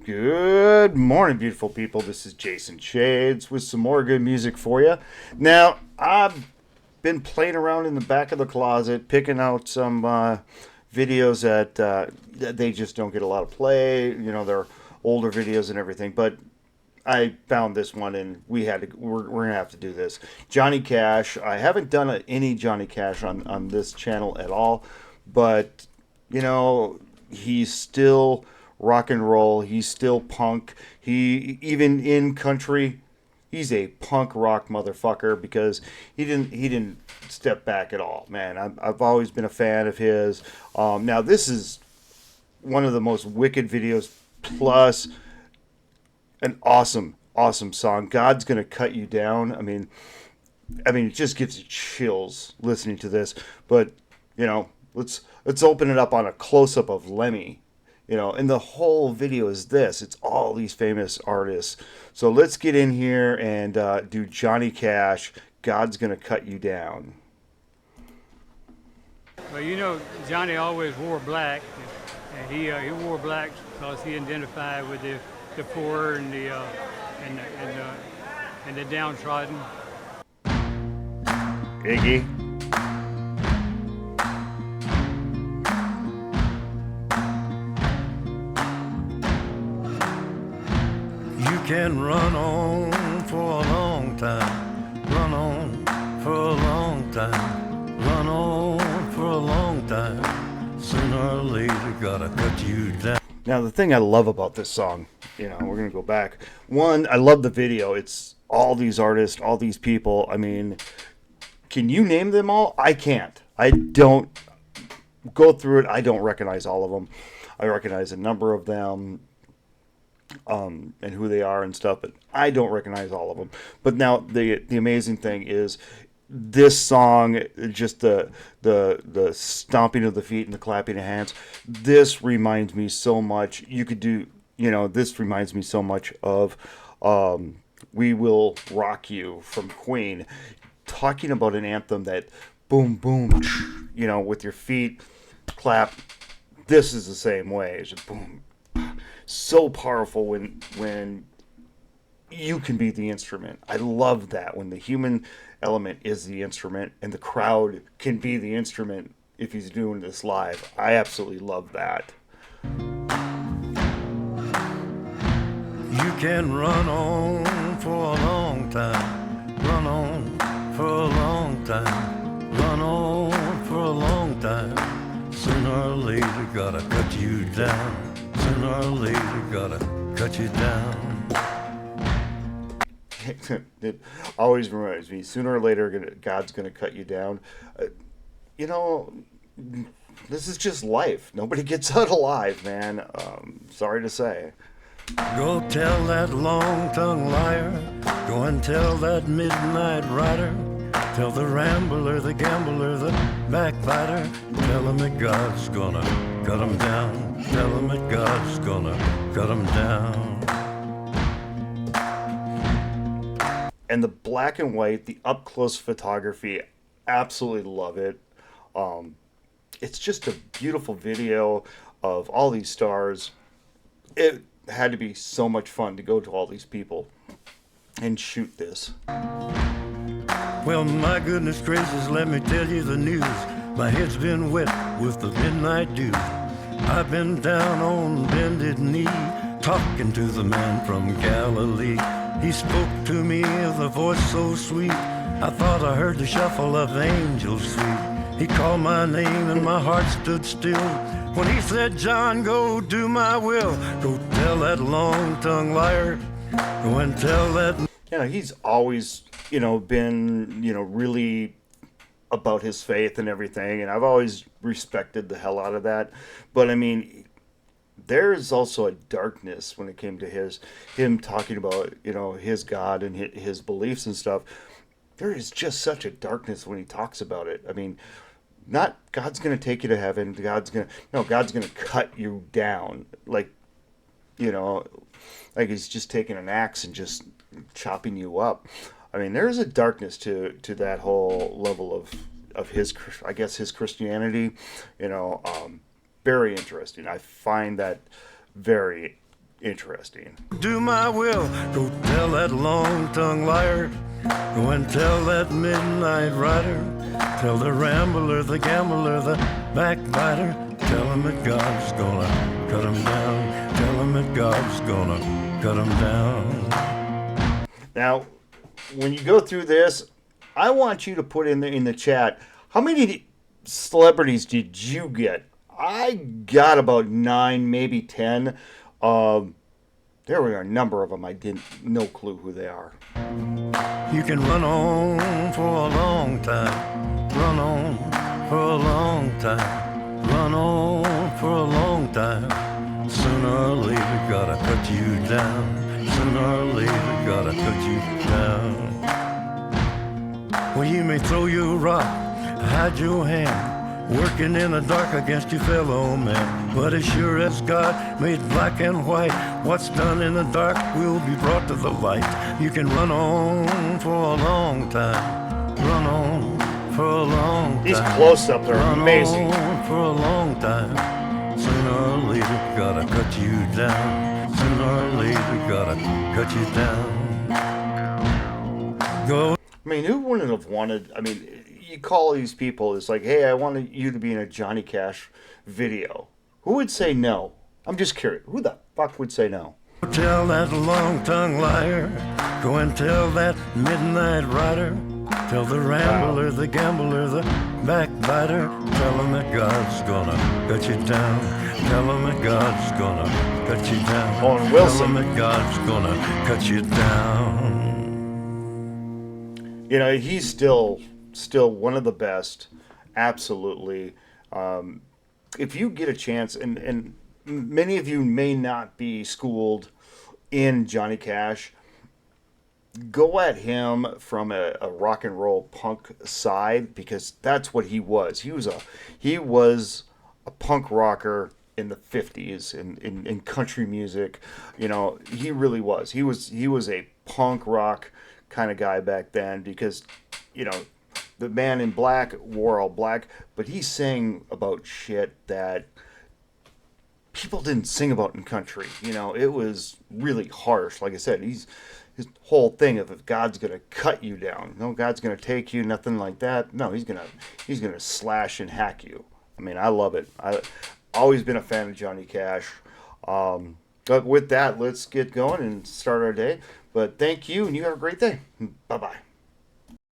Good morning, beautiful people. This is Jason Shades with some more good music for you. Now, I've been playing around in the back of the closet, picking out some videos that they just don't get a lot of play. You know, they're older videos and everything. But I found this one, and we're gonna have to do this. Johnny Cash. I haven't done any Johnny Cash on this channel at all, but you know, he's still rock and roll. He's still punk. He even in country, he's a punk rock motherfucker because he didn't step back at all. Man, I've always been a fan of his. Now this is one of the most wicked videos, plus an awesome song. God's gonna cut you down. I mean, it just gives you chills listening to this. But you know, let's open it up on a close up of Lemmy. You know, and the whole video is this. It's all these famous artists. So let's get in here and do Johnny Cash. God's gonna cut you down. Well, you know, Johnny always wore black, and he wore black because he identified with the poor and the downtrodden. Iggy. You can run on for a long time, run on for a long time, run on for a long time. Sooner or later, gotta cut you down. Now, the thing I love about this song, you know, we're going to go back. One, I love the video. It's all these artists, all these people. I mean, can you name them all? I can't. I don't go through it. I don't recognize all of them. I recognize a number of them and who they are and stuff, but I don't recognize all of them. But now the amazing thing is this song, just the stomping of the feet and the clapping of hands. This reminds me so much. This reminds me so much of "We Will Rock You" from Queen, talking about an anthem that boom boom, you know, with your feet clap. This is the same way. It's just boom. So powerful when you can be the instrument. I love that when the human element is the instrument and the crowd can be the instrument if he's doing this live. I absolutely love that. You can run on for a long time, run on for a long time, run on for a long time. Sooner or later, gotta cut you down. Sooner or later, gotta cut you down. It always reminds me, sooner or later, God's going to cut you down. You know, this is just life. Nobody gets out alive, man. Sorry to say. Go tell that long-tongued liar, go and tell that midnight rider, tell the rambler, the gambler, the backbiter, tell him that God's gonna cut him down, tell him that God's gonna cut him down. And the black and white, the up-close photography, absolutely love it. It's just a beautiful video of all these stars. It had to be so much fun to go to all these people and shoot this. Well, my goodness gracious, let me tell you the news. My head's been wet with the midnight dew. I've been down on bended knee, talking to the man from Galilee. He spoke to me with a voice so sweet, I thought I heard the shuffle of angels sweet. He called my name and my heart stood still when he said, John, go do my will. Go tell that long-tongued liar, go and tell that... You know, he's always, been, really about his faith and everything, and I've always respected the hell out of that. But, I mean, there is also a darkness when it came to him talking about, his God and his beliefs and stuff. There is just such a darkness when he talks about it. I mean, not God's going to take you to heaven. God's going to cut you down. Like he's just taking an axe and just chopping you up. I mean, there's a darkness to that whole level of his, I guess, his Christianity. Very interesting. I find that very interesting. Do my will, go tell that long-tongued liar. Go and tell that midnight rider. Tell the rambler, the gambler, the backbiter. Tell him that God's gonna cut him down. Tell him that God's gonna cut him down. Now, when you go through this, I want you to put in the chat, how many celebrities did you get? I got about 9, maybe 10. There were a number of them. I didn't, no clue who they are. You can run on for a long time. Run on for a long time. Run on for a long time. Sooner or later, gotta cut you down. Sooner or later, gotta cut you down. Well, you may throw your rock, hide your hand, working in the dark against your fellow man. But as sure as God made black and white, what's done in the dark will be brought to the light. You can run on for a long time. Run on for a long time. These close-ups are amazing. Run on for a long time. Sooner or later, gotta cut you down. Sooner or later, gotta cut you down. Go. I mean, who wouldn't have wanted, I mean, you call these people, it's like, hey, I wanted you to be in a Johnny Cash video. Who would say no? I'm just curious. Who the fuck would say no? Tell that long-tongued liar. Go and tell that midnight rider. Tell the rambler, the gambler, the backbiter. Tell him that God's gonna cut you down. Tell him that God's gonna cut you down. Owen Wilson. Tell him that God's gonna cut you down. You know, he's still one of the best. Absolutely. If you get a chance, and many of you may not be schooled in Johnny Cash, go at him from a rock and roll punk side, because that's what he was. He was a punk rocker in the 50s in country music. You know, he really was. He was a punk rock kind of guy back then, because, you know, the man in black wore all black, but he sang about shit that people didn't sing about in country. You know, it was really harsh. Like I said, his whole thing of, if God's gonna cut you down, no, God's gonna take you, nothing like that. No, he's gonna slash and hack you. I mean, I love it. I've always been a fan of Johnny Cash. But with that, let's get going and start our day. But thank you, and you have a great day. Bye-bye.